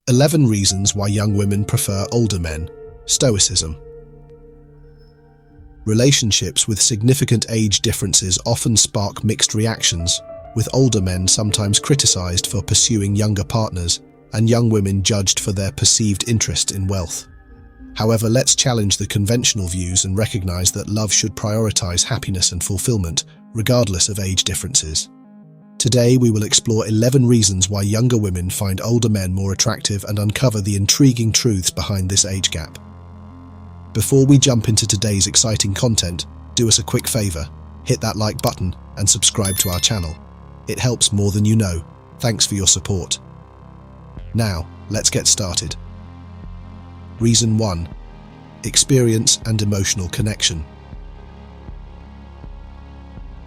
11 reasons why young women prefer older men. Stoicism. Relationships with significant age differences often spark mixed reactions, with older men sometimes criticized for pursuing younger partners and young women judged for their perceived interest in wealth. However, let's challenge the conventional views and recognize that love should prioritize happiness and fulfillment, regardless of age differences. Today, we will explore 11 reasons why younger women find older men more attractive and uncover the intriguing truths behind this age gap. Before we jump into today's exciting content, do us a quick favor, hit that like button and subscribe to our channel. It helps more than you know. Thanks for your support. Now, let's get started. Reason 1. Experience and emotional connection.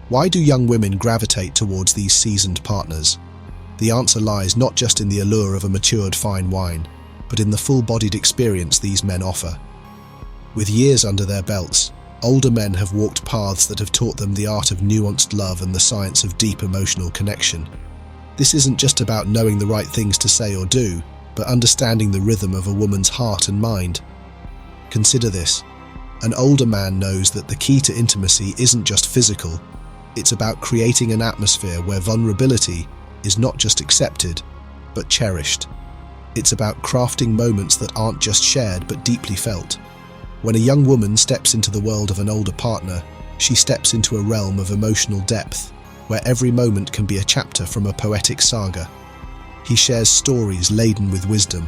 Why do young women gravitate towards these seasoned partners? The answer lies not just in the allure of a matured fine wine, but in the full-bodied experience these men offer. With years under their belts, older men have walked paths that have taught them the art of nuanced love and the science of deep emotional connection. This isn't just about knowing the right things to say or do, but understanding the rhythm of a woman's heart and mind. Consider this. An older man knows that the key to intimacy isn't just physical, it's about creating an atmosphere where vulnerability is not just accepted, but cherished. It's about crafting moments that aren't just shared but deeply felt. When a young woman steps into the world of an older partner, she steps into a realm of emotional depth, where every moment can be a chapter from a poetic saga. He shares stories laden with wisdom,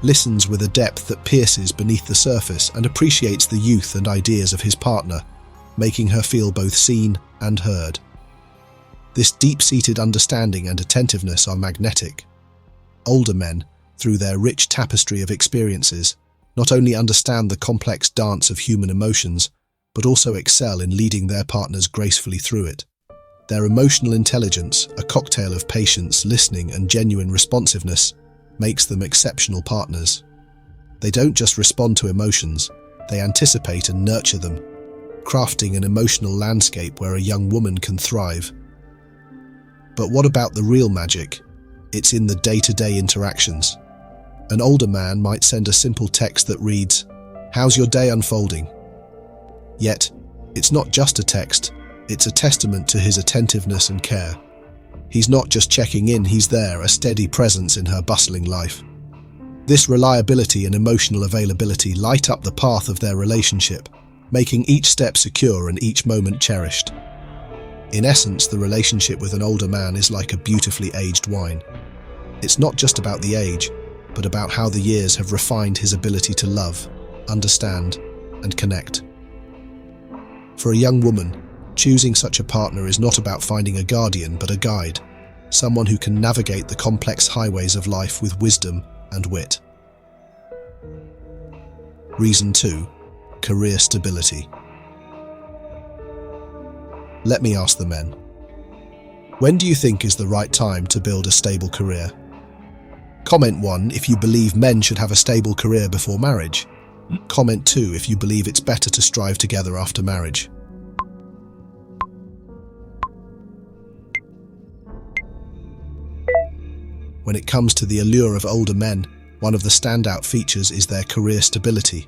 listens with a depth that pierces beneath the surface, and appreciates the youth and ideas of his partner, making her feel both seen and heard. This deep-seated understanding and attentiveness are magnetic. Older men, through their rich tapestry of experiences, not only understand the complex dance of human emotions, but also excel in leading their partners gracefully through it. Their emotional intelligence, a cocktail of patience, listening, and genuine responsiveness, makes them exceptional partners. They don't just respond to emotions, they anticipate and nurture them, crafting an emotional landscape where a young woman can thrive. But what about the real magic? It's in the day-to-day interactions. An older man might send a simple text that reads, "How's your day unfolding?" Yet, it's not just a text, it's a testament to his attentiveness and care. He's not just checking in, he's there, a steady presence in her bustling life. This reliability and emotional availability light up the path of their relationship, making each step secure and each moment cherished. In essence, the relationship with an older man is like a beautifully aged wine. It's not just about the age, but about how the years have refined his ability to love, understand, and connect. For a young woman, choosing such a partner is not about finding a guardian, but a guide, someone who can navigate the complex highways of life with wisdom and wit. Reason 2. Career stability. Let me ask the men. When do you think is the right time to build a stable career? Comment 1 if you believe men should have a stable career before marriage. Comment 2 if you believe it's better to strive together after marriage. When it comes to the allure of older men, one of the standout features is their career stability.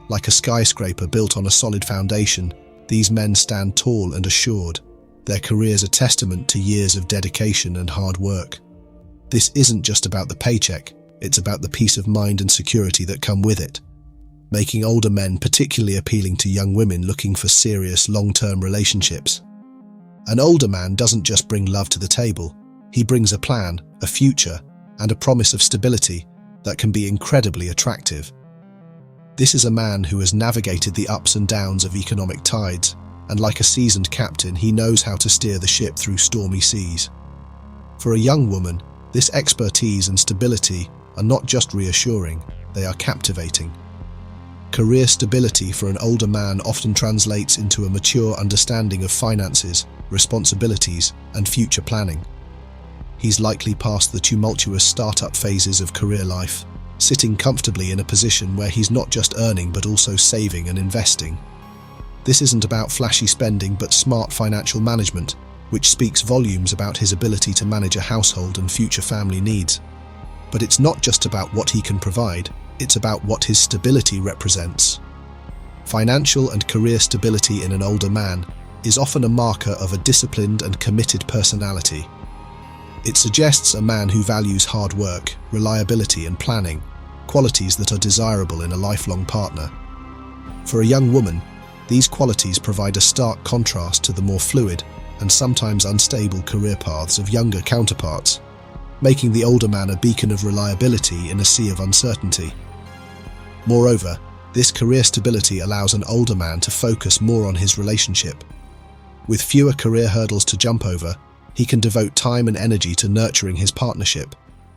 Like a skyscraper built on a solid foundation, these men stand tall and assured. Their careers are testament to years of dedication and hard work. This isn't just about the paycheck, it's about the peace of mind and security that come with it, making older men particularly appealing to young women looking for serious, long-term relationships. An older man doesn't just bring love to the table, he brings a plan, a future, and a promise of stability that can be incredibly attractive. This is a man who has navigated the ups and downs of economic tides, and like a seasoned captain, he knows how to steer the ship through stormy seas. For a young woman, this expertise and stability are not just reassuring, they are captivating. Career stability for an older man often translates into a mature understanding of finances, responsibilities, and future planning. He's likely past the tumultuous startup phases of career life, sitting comfortably in a position where he's not just earning but also saving and investing. This isn't about flashy spending but smart financial management, which speaks volumes about his ability to manage a household and future family needs. But it's not just about what he can provide, it's about what his stability represents. Financial and career stability in an older man is often a marker of a disciplined and committed personality. It suggests a man who values hard work, reliability and planning, qualities that are desirable in a lifelong partner. For a young woman, these qualities provide a stark contrast to the more fluid and sometimes unstable career paths of younger counterparts, making the older man a beacon of reliability in a sea of uncertainty. Moreover, this career stability allows an older man to focus more on his relationship. With fewer career hurdles to jump over, he can devote time and energy to nurturing his partnership,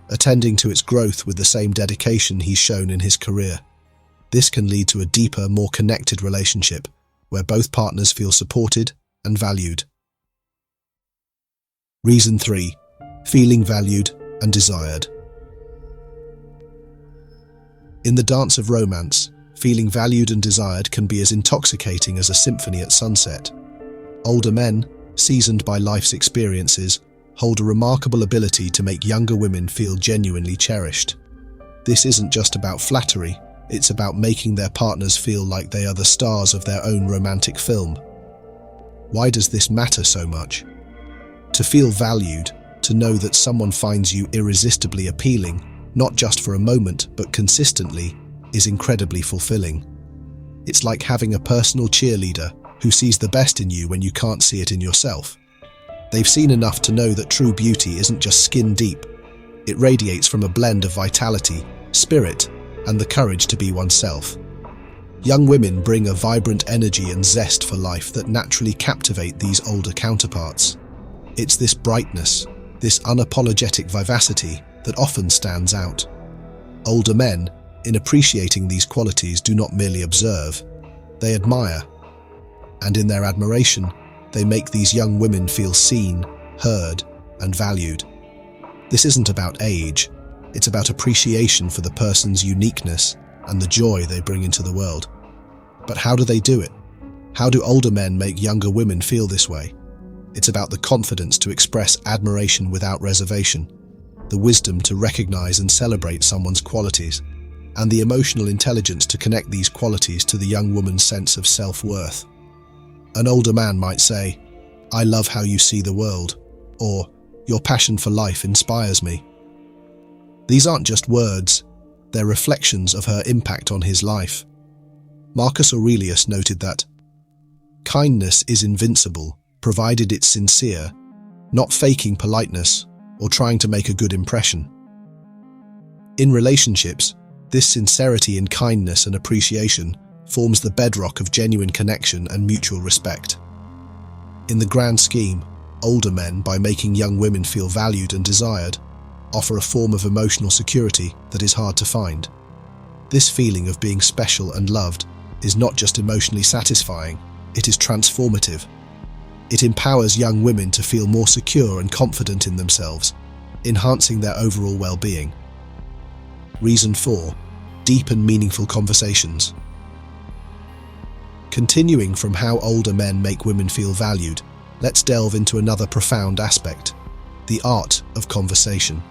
attending to its growth with the same dedication he's shown in his career. This can lead to a deeper, more connected relationship, where both partners feel supported and valued. Reason 3. Feeling valued and desired. In the dance of romance, feeling valued and desired can be as intoxicating as a symphony at sunset. Older men, seasoned by life's experiences, hold a remarkable ability to make younger women feel genuinely cherished. This isn't just about flattery, it's about making their partners feel like they are the stars of their own romantic film. Why does this matter so much? To feel valued, to know that someone finds you irresistibly appealing, not just for a moment but consistently, is incredibly fulfilling. It's like having a personal cheerleader who sees the best in you when you can't see it in yourself. They've seen enough to know that true beauty isn't just skin deep. It radiates from a blend of vitality, spirit, and the courage to be oneself. Young women bring a vibrant energy and zest for life that naturally captivate these older counterparts. It's this brightness, this unapologetic vivacity that often stands out. Older men, in appreciating these qualities, do not merely observe, they admire. And in their admiration, they make these young women feel seen, heard, and valued. This isn't about age, it's about appreciation for the person's uniqueness and the joy they bring into the world. But how do they do it? How do older men make younger women feel this way? It's about the confidence to express admiration without reservation, the wisdom to recognize and celebrate someone's qualities, and the emotional intelligence to connect these qualities to the young woman's sense of self-worth. An older man might say, "I love how you see the world," or "Your passion for life inspires me." These aren't just words, they're reflections of her impact on his life. Marcus Aurelius noted that, "Kindness is invincible, provided it's sincere, not faking politeness or trying to make a good impression." In relationships, this sincerity in kindness and appreciation forms the bedrock of genuine connection and mutual respect. In the grand scheme, older men, by making young women feel valued and desired, offer a form of emotional security that is hard to find. This feeling of being special and loved is not just emotionally satisfying, it is transformative. It empowers young women to feel more secure and confident in themselves, enhancing their overall well-being. Reason 4. Deep and meaningful conversations. Continuing from how older men make women feel valued, let's delve into another profound aspect, the art of conversation.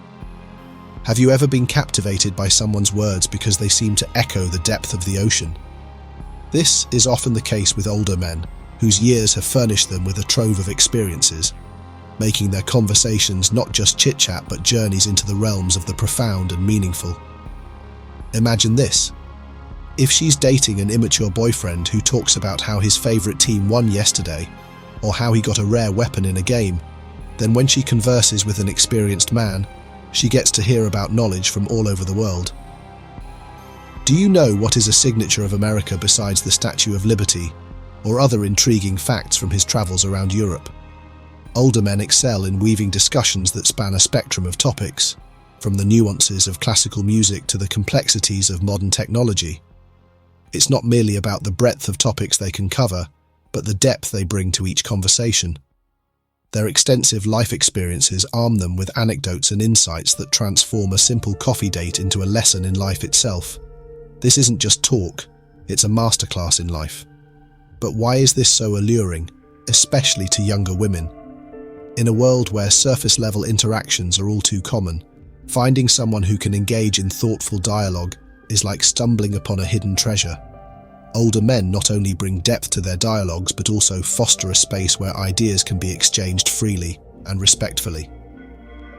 Have you ever been captivated by someone's words because they seem to echo the depth of the ocean? This is often the case with older men, whose years have furnished them with a trove of experiences, making their conversations not just chit-chat but journeys into the realms of the profound and meaningful. Imagine this. If she's dating an immature boyfriend who talks about how his favorite team won yesterday, or how he got a rare weapon in a game, then when she converses with an experienced man, she gets to hear about knowledge from all over the world. Do you know what is a signature of America besides the Statue of Liberty, or other intriguing facts from his travels around Europe? Older men excel in weaving discussions that span a spectrum of topics, from the nuances of classical music to the complexities of modern technology. It's not merely about the breadth of topics they can cover, but the depth they bring to each conversation. Their extensive life experiences arm them with anecdotes and insights that transform a simple coffee date into a lesson in life itself. This isn't just talk, it's a masterclass in life. But why is this so alluring, especially to younger women? In a world where surface-level interactions are all too common, Finding someone who can engage in thoughtful dialogue is like stumbling upon a hidden treasure. Older men not only bring depth to their dialogues but also foster a space where ideas can be exchanged freely and respectfully.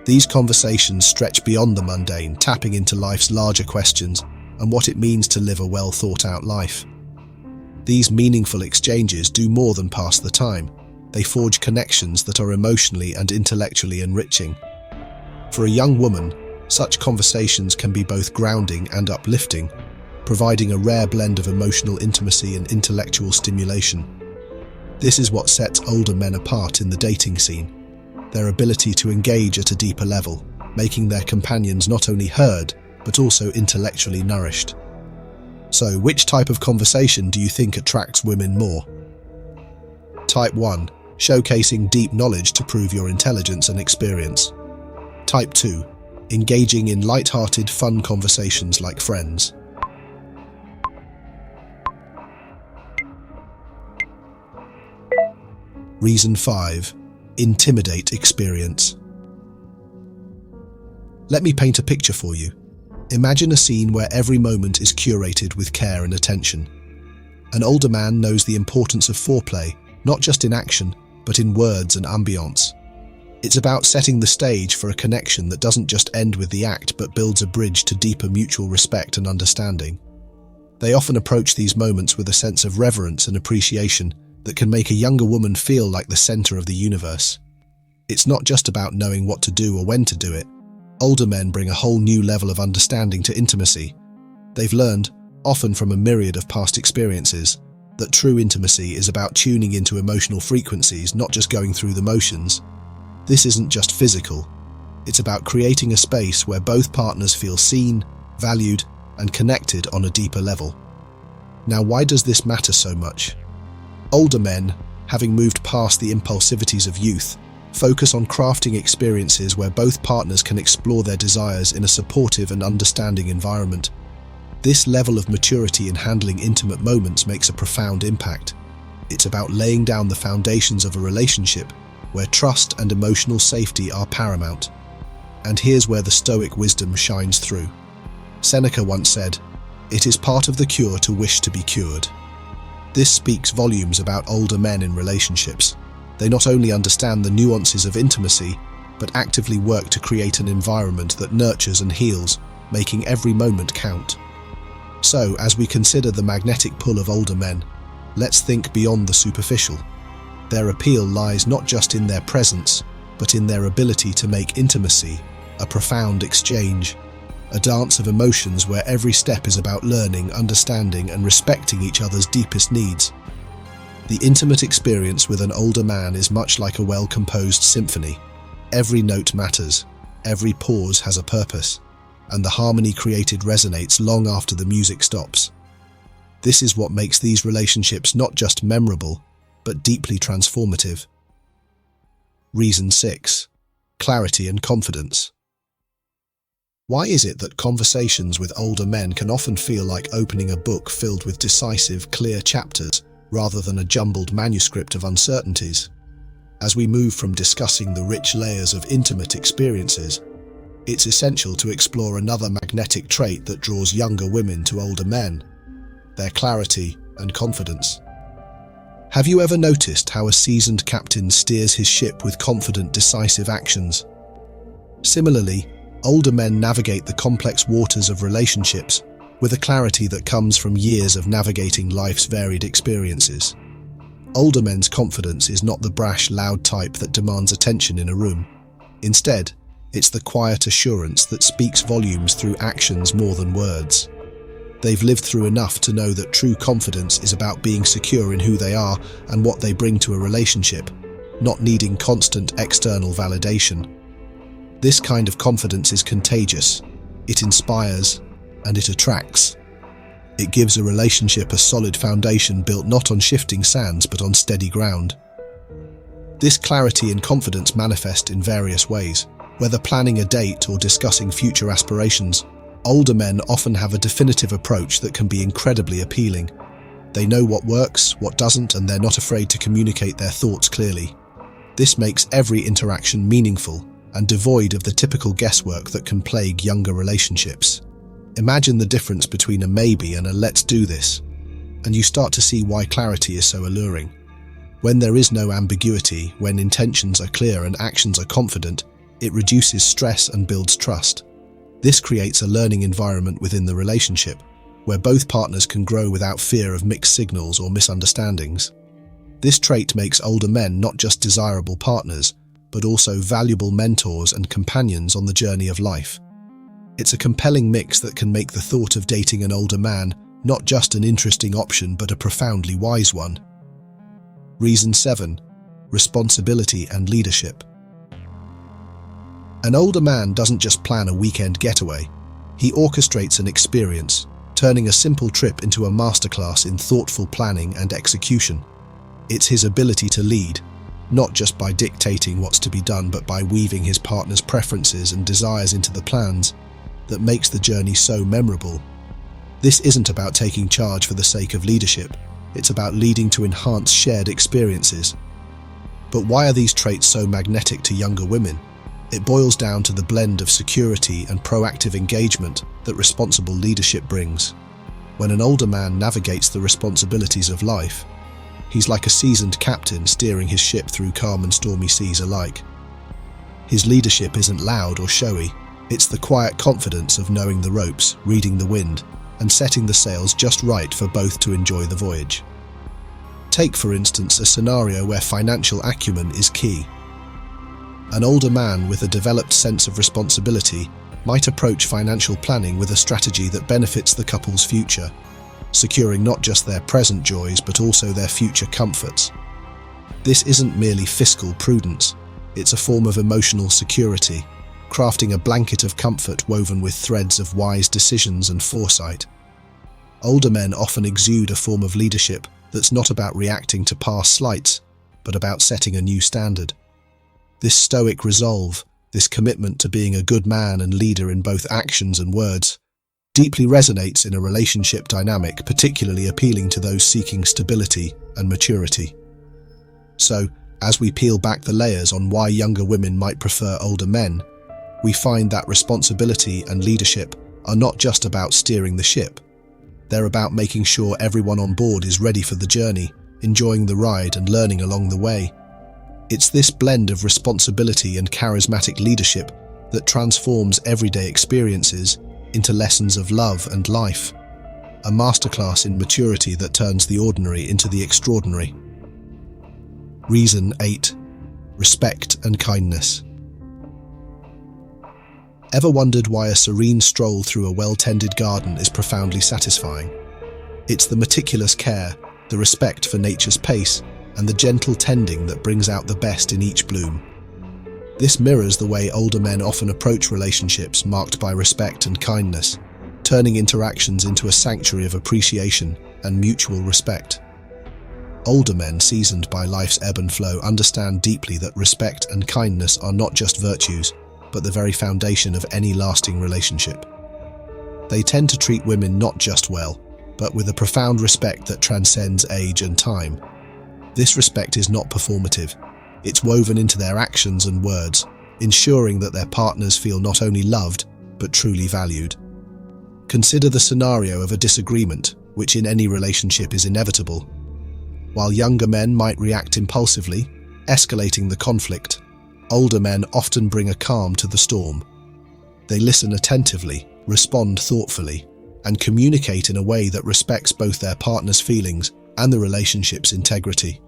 These conversations stretch beyond the mundane, tapping into life's larger questions and what it means to live a well-thought-out life. These meaningful exchanges do more than pass the time. They forge connections that are emotionally and intellectually enriching. For a young woman, such conversations can be both grounding and uplifting, providing a rare blend of emotional intimacy and intellectual stimulation. This is what sets older men apart in the dating scene, their ability to engage at a deeper level, making their companions not only heard, but also intellectually nourished. So, which type of conversation do you think attracts women more? Type 1. Showcasing deep knowledge to prove your intelligence and experience. Type 2. Engaging in light-hearted, fun conversations like friends. Reason 5. Intimidate experience. Let me paint a picture for you. Imagine a scene where every moment is curated with care and attention. An older man knows the importance of foreplay, not just in action, but in words and ambience. It's about setting the stage for a connection that doesn't just end with the act but builds a bridge to deeper mutual respect and understanding. They often approach these moments with a sense of reverence and appreciation that can make a younger woman feel like the center of the universe. It's not just about knowing what to do or when to do it. Older men bring a whole new level of understanding to intimacy. They've learned, often from a myriad of past experiences, that true intimacy is about tuning into emotional frequencies, not just going through the motions. This isn't just physical. It's about creating a space where both partners feel seen, valued, and connected on a deeper level. Now, why does this matter so much? Older men, having moved past the impulsivities of youth, focus on crafting experiences where both partners can explore their desires in a supportive and understanding environment. This level of maturity in handling intimate moments makes a profound impact. It's about laying down the foundations of a relationship where trust and emotional safety are paramount. And here's where the Stoic wisdom shines through. Seneca once said, "It is part of the cure to wish to be cured." This speaks volumes about older men in relationships. They not only understand the nuances of intimacy, but actively work to create an environment that nurtures and heals, making every moment count. So, as we consider the magnetic pull of older men, let's think beyond the superficial. Their appeal lies not just in their presence, but in their ability to make intimacy a profound exchange, a dance of emotions where every step is about learning, understanding, and respecting each other's deepest needs. The intimate experience with an older man is much like a well-composed symphony. Every note matters, every pause has a purpose, and the harmony created resonates long after the music stops. This is what makes these relationships not just memorable, but deeply transformative. Reason 6. Clarity and confidence. Why is it that conversations with older men can often feel like opening a book filled with decisive, clear chapters, rather than a jumbled manuscript of uncertainties? As we move from discussing the rich layers of intimate experiences, it's essential to explore another magnetic trait that draws younger women to older men: their clarity and confidence. Have you ever noticed how a seasoned captain steers his ship with confident, decisive actions? Similarly, older men navigate the complex waters of relationships with a clarity that comes from years of navigating life's varied experiences. Older men's confidence is not the brash, loud type that demands attention in a room. Instead, it's the quiet assurance that speaks volumes through actions more than words. They've lived through enough to know that true confidence is about being secure in who they are and what they bring to a relationship, not needing constant external validation. This kind of confidence is contagious. It inspires and it attracts. It gives a relationship a solid foundation built not on shifting sands but on steady ground. This clarity and confidence manifest in various ways. Whether planning a date or discussing future aspirations, older men often have a definitive approach that can be incredibly appealing. They know what works, what doesn't, and they're not afraid to communicate their thoughts clearly. This makes every interaction meaningful, and devoid of the typical guesswork that can plague younger relationships. Imagine the difference between a maybe and a let's do this, and you start to see why clarity is so alluring. When there is no ambiguity, when intentions are clear and actions are confident, it reduces stress and builds trust. This creates a learning environment within the relationship, where both partners can grow without fear of mixed signals or misunderstandings. This trait makes older men not just desirable partners, but also valuable mentors and companions on the journey of life. It's a compelling mix that can make the thought of dating an older man not just an interesting option, but a profoundly wise one. Reason 7. Responsibility and leadership. An older man doesn't just plan a weekend getaway. He orchestrates an experience, turning a simple trip into a masterclass in thoughtful planning and execution. It's his ability to lead, not just by dictating what's to be done, but by weaving his partner's preferences and desires into the plans, that makes the journey so memorable. This isn't about taking charge for the sake of leadership. It's about leading to enhance shared experiences. But why are these traits so magnetic to younger women? It boils down to the blend of security and proactive engagement that responsible leadership brings. When an older man navigates the responsibilities of life, he's like a seasoned captain steering his ship through calm and stormy seas alike. His leadership isn't loud or showy. It's the quiet confidence of knowing the ropes, reading the wind, and setting the sails just right for both to enjoy the voyage. Take, for instance, a scenario where financial acumen is key. An older man with a developed sense of responsibility might approach financial planning with a strategy that benefits the couple's future, securing not just their present joys but also their future comforts. This isn't merely fiscal prudence, it's a form of emotional security, crafting a blanket of comfort woven with threads of wise decisions and foresight. Older men often exude a form of leadership that's not about reacting to past slights, but about setting a new standard. This stoic resolve, this commitment to being a good man and leader in both actions and words, deeply resonates in a relationship dynamic, particularly appealing to those seeking stability and maturity. So, as we peel back the layers on why younger women might prefer older men, we find that responsibility and leadership are not just about steering the ship. They're about making sure everyone on board is ready for the journey, enjoying the ride and learning along the way. It's this blend of responsibility and charismatic leadership that transforms everyday experiences into lessons of love and life, a masterclass in maturity that turns the ordinary into the extraordinary. Reason 8. Respect and kindness. Ever wondered why a serene stroll through a well-tended garden is profoundly satisfying? It's the meticulous care, the respect for nature's pace, and the gentle tending that brings out the best in each bloom. This mirrors the way older men often approach relationships marked by respect and kindness, turning interactions into a sanctuary of appreciation and mutual respect. Older men, seasoned by life's ebb and flow, understand deeply that respect and kindness are not just virtues, but the very foundation of any lasting relationship. They tend to treat women not just well, but with a profound respect that transcends age and time. This respect is not performative. It's woven into their actions and words, ensuring that their partners feel not only loved, but truly valued. Consider the scenario of a disagreement, which in any relationship is inevitable. While younger men might react impulsively, escalating the conflict, older men often bring a calm to the storm. They listen attentively, respond thoughtfully, and communicate in a way that respects both their partner's feelings and the relationship's integrity.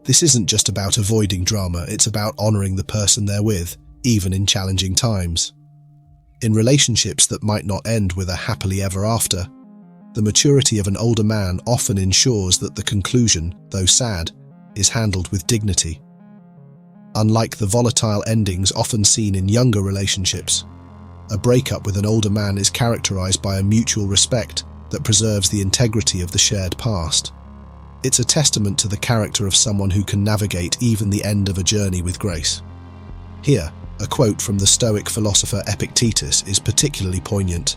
This isn't just about avoiding drama, it's about honoring the person they're with, even in challenging times. In relationships that might not end with a happily ever after, the maturity of an older man often ensures that the conclusion, though sad, is handled with dignity. Unlike the volatile endings often seen in younger relationships, a breakup with an older man is characterized by a mutual respect that preserves the integrity of the shared past. It's a testament to the character of someone who can navigate even the end of a journey with grace. Here, a quote from the Stoic philosopher Epictetus is particularly poignant.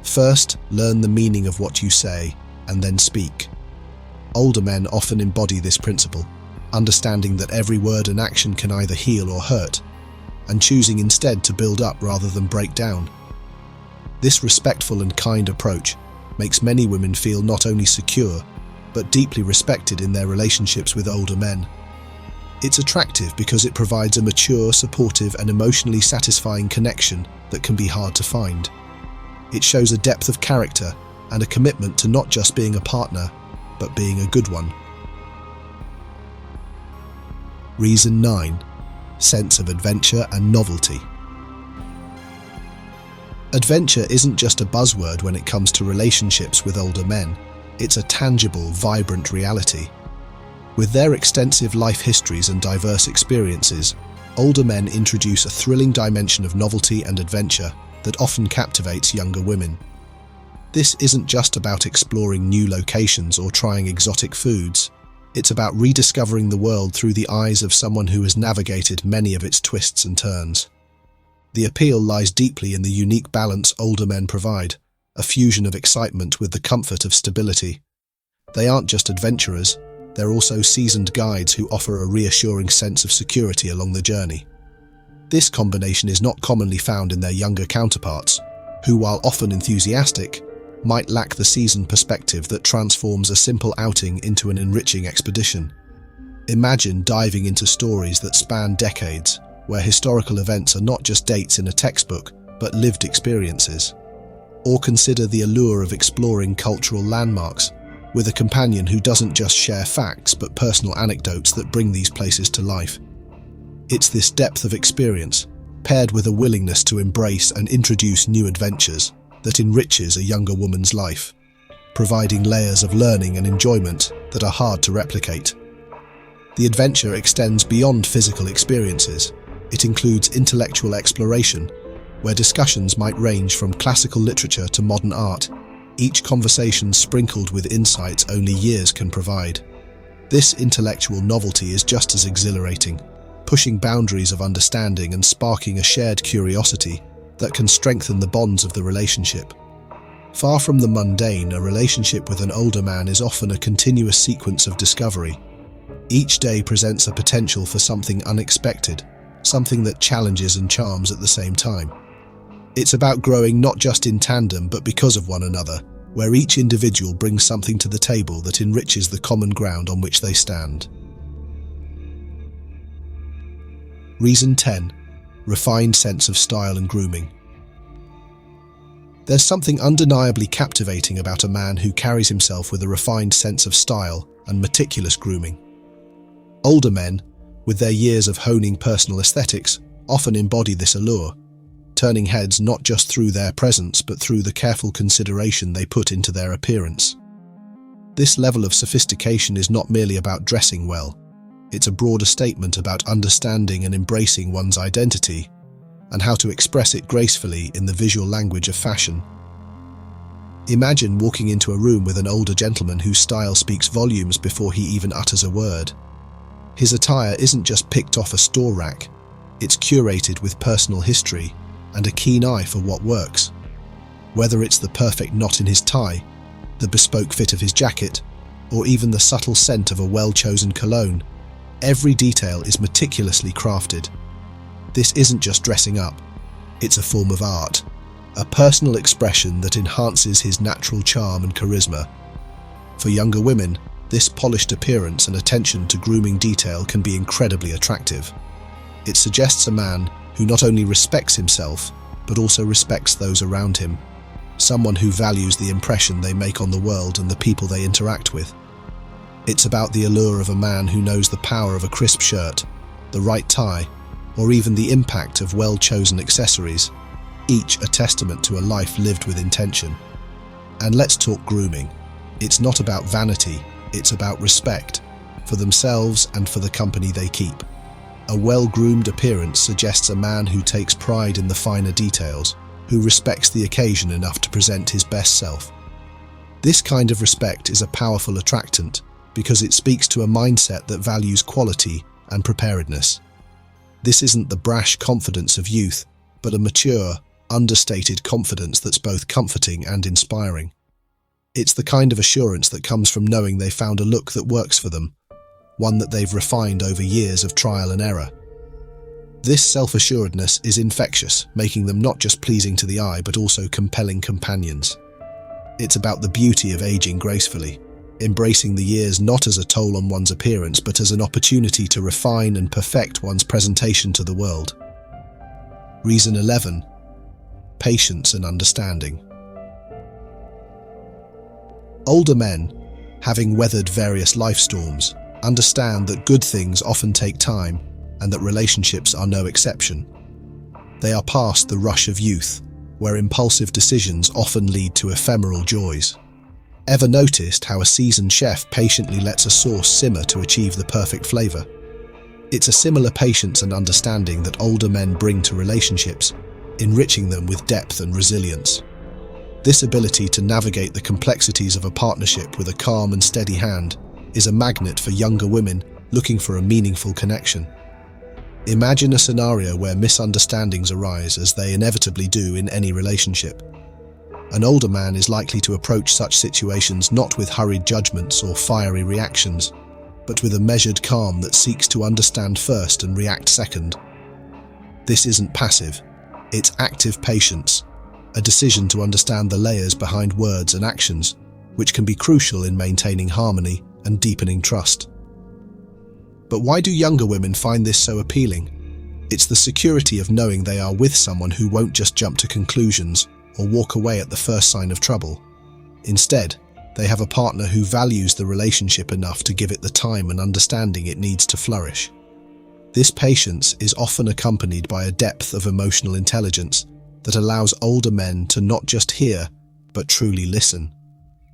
"First, learn the meaning of what you say, and then speak." Older men often embody this principle, understanding that every word and action can either heal or hurt, and choosing instead to build up rather than break down. This respectful and kind approach makes many women feel not only secure, but deeply respected in their relationships with older men. It's attractive because it provides a mature, supportive, and emotionally satisfying connection that can be hard to find. It shows a depth of character and a commitment to not just being a partner, but being a good one. Reason 9. Sense of adventure and novelty. Adventure isn't just a buzzword when it comes to relationships with older men. It's a tangible, vibrant reality. With their extensive life histories and diverse experiences, older men introduce a thrilling dimension of novelty and adventure that often captivates younger women. This isn't just about exploring new locations or trying exotic foods. It's about rediscovering the world through the eyes of someone who has navigated many of its twists and turns. The appeal lies deeply in the unique balance older men provide, a fusion of excitement with the comfort of stability. They aren't just adventurers, they're also seasoned guides who offer a reassuring sense of security along the journey. This combination is not commonly found in their younger counterparts, who, while often enthusiastic, might lack the seasoned perspective that transforms a simple outing into an enriching expedition. Imagine diving into stories that span decades, where historical events are not just dates in a textbook, but lived experiences. Or consider the allure of exploring cultural landmarks, with a companion who doesn't just share facts but personal anecdotes that bring these places to life. It's this depth of experience, paired with a willingness to embrace and introduce new adventures, that enriches a younger woman's life, providing layers of learning and enjoyment that are hard to replicate. The adventure extends beyond physical experiences. It includes intellectual exploration, where discussions might range from classical literature to modern art, each conversation sprinkled with insights only years can provide. This intellectual novelty is just as exhilarating, pushing boundaries of understanding and sparking a shared curiosity that can strengthen the bonds of the relationship. Far from the mundane, a relationship with an older man is often a continuous sequence of discovery. Each day presents a potential for something unexpected, something that challenges and charms at the same time. It's about growing not just in tandem but because of one another, where each individual brings something to the table that enriches the common ground on which they stand. Reason 10. Refined sense of style and grooming. There's something undeniably captivating about a man who carries himself with a refined sense of style and meticulous grooming. Older men, with their years of honing personal aesthetics, often embody this allure, turning heads not just through their presence but through the careful consideration they put into their appearance. This level of sophistication is not merely about dressing well. It's a broader statement about understanding and embracing one's identity and how to express it gracefully in the visual language of fashion. Imagine walking into a room with an older gentleman whose style speaks volumes before he even utters a word. His attire isn't just picked off a store rack, it's curated with personal history and a keen eye for what works. Whether it's the perfect knot in his tie, the bespoke fit of his jacket, or even the subtle scent of a well-chosen cologne, every detail is meticulously crafted. This isn't just dressing up, it's a form of art, a personal expression that enhances his natural charm and charisma. For younger women, this polished appearance and attention to grooming detail can be incredibly attractive. It suggests a man who not only respects himself, but also respects those around him, someone who values the impression they make on the world and the people they interact with. It's about the allure of a man who knows the power of a crisp shirt, the right tie, or even the impact of well-chosen accessories, each a testament to a life lived with intention. And let's talk grooming. It's not about vanity, it's about respect, for themselves and for the company they keep. A well-groomed appearance suggests a man who takes pride in the finer details, who respects the occasion enough to present his best self. This kind of respect is a powerful attractant because it speaks to a mindset that values quality and preparedness. This isn't the brash confidence of youth, but a mature, understated confidence that's both comforting and inspiring. It's the kind of assurance that comes from knowing they found a look that works for them, one that they've refined over years of trial and error. This self-assuredness is infectious, making them not just pleasing to the eye but also compelling companions. It's about the beauty of aging gracefully, embracing the years not as a toll on one's appearance but as an opportunity to refine and perfect one's presentation to the world. Reason 11. Patience and understanding. Older men, having weathered various life storms, understand that good things often take time and that relationships are no exception. They are past the rush of youth, where impulsive decisions often lead to ephemeral joys. Ever noticed how a seasoned chef patiently lets a sauce simmer to achieve the perfect flavor? It's a similar patience and understanding that older men bring to relationships, enriching them with depth and resilience. This ability to navigate the complexities of a partnership with a calm and steady hand is a magnet for younger women looking for a meaningful connection. Imagine a scenario where misunderstandings arise, as they inevitably do in any relationship. An older man is likely to approach such situations not with hurried judgments or fiery reactions, but with a measured calm that seeks to understand first and react second. This isn't passive, it's active patience, a decision to understand the layers behind words and actions, which can be crucial in maintaining harmony and deepening trust. But why do younger women find this so appealing? It's the security of knowing they are with someone who won't just jump to conclusions or walk away at the first sign of trouble. Instead, they have a partner who values the relationship enough to give it the time and understanding it needs to flourish. This patience is often accompanied by a depth of emotional intelligence that allows older men to not just hear, but truly listen,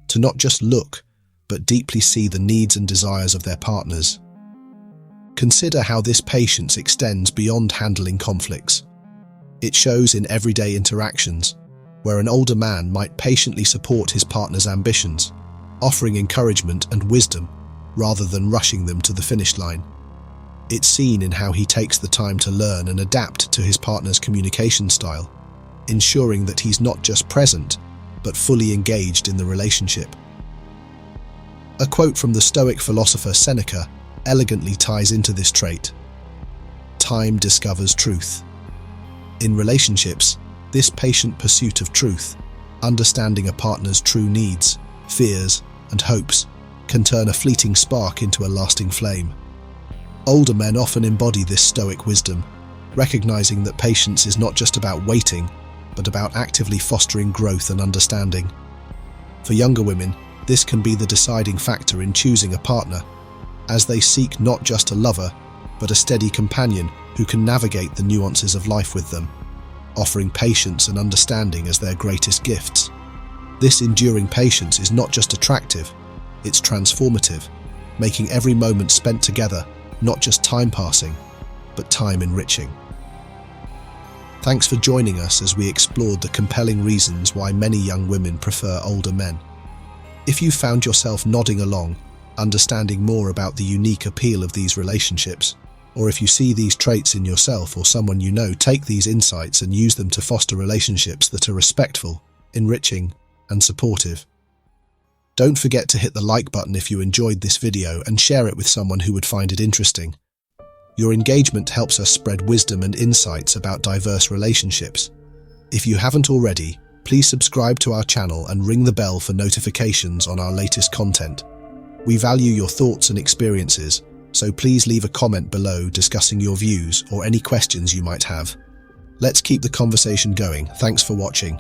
to not just look, but deeply see the needs and desires of their partners. Consider how this patience extends beyond handling conflicts. It shows in everyday interactions, where an older man might patiently support his partner's ambitions, offering encouragement and wisdom rather than rushing them to the finish line. It's seen in how he takes the time to learn and adapt to his partner's communication style, ensuring that he's not just present, but fully engaged in the relationship. A quote from the Stoic philosopher Seneca elegantly ties into this trait. Time discovers truth. In relationships, this patient pursuit of truth, understanding a partner's true needs, fears, and hopes, can turn a fleeting spark into a lasting flame. Older men often embody this Stoic wisdom, recognizing that patience is not just about waiting, but about actively fostering growth and understanding. For younger women, this can be the deciding factor in choosing a partner, as they seek not just a lover, but a steady companion who can navigate the nuances of life with them, offering patience and understanding as their greatest gifts. This enduring patience is not just attractive, it's transformative, making every moment spent together not just time passing, but time enriching. Thanks for joining us as we explored the compelling reasons why many young women prefer older men. If you found yourself nodding along, understanding more about the unique appeal of these relationships, or if you see these traits in yourself or someone you know, take these insights and use them to foster relationships that are respectful, enriching, and supportive. Don't forget to hit the like button if you enjoyed this video and share it with someone who would find it interesting. Your engagement helps us spread wisdom and insights about diverse relationships. If you haven't already, please subscribe to our channel and ring the bell for notifications on our latest content. We value your thoughts and experiences, so please leave a comment below discussing your views or any questions you might have. Let's keep the conversation going. Thanks for watching.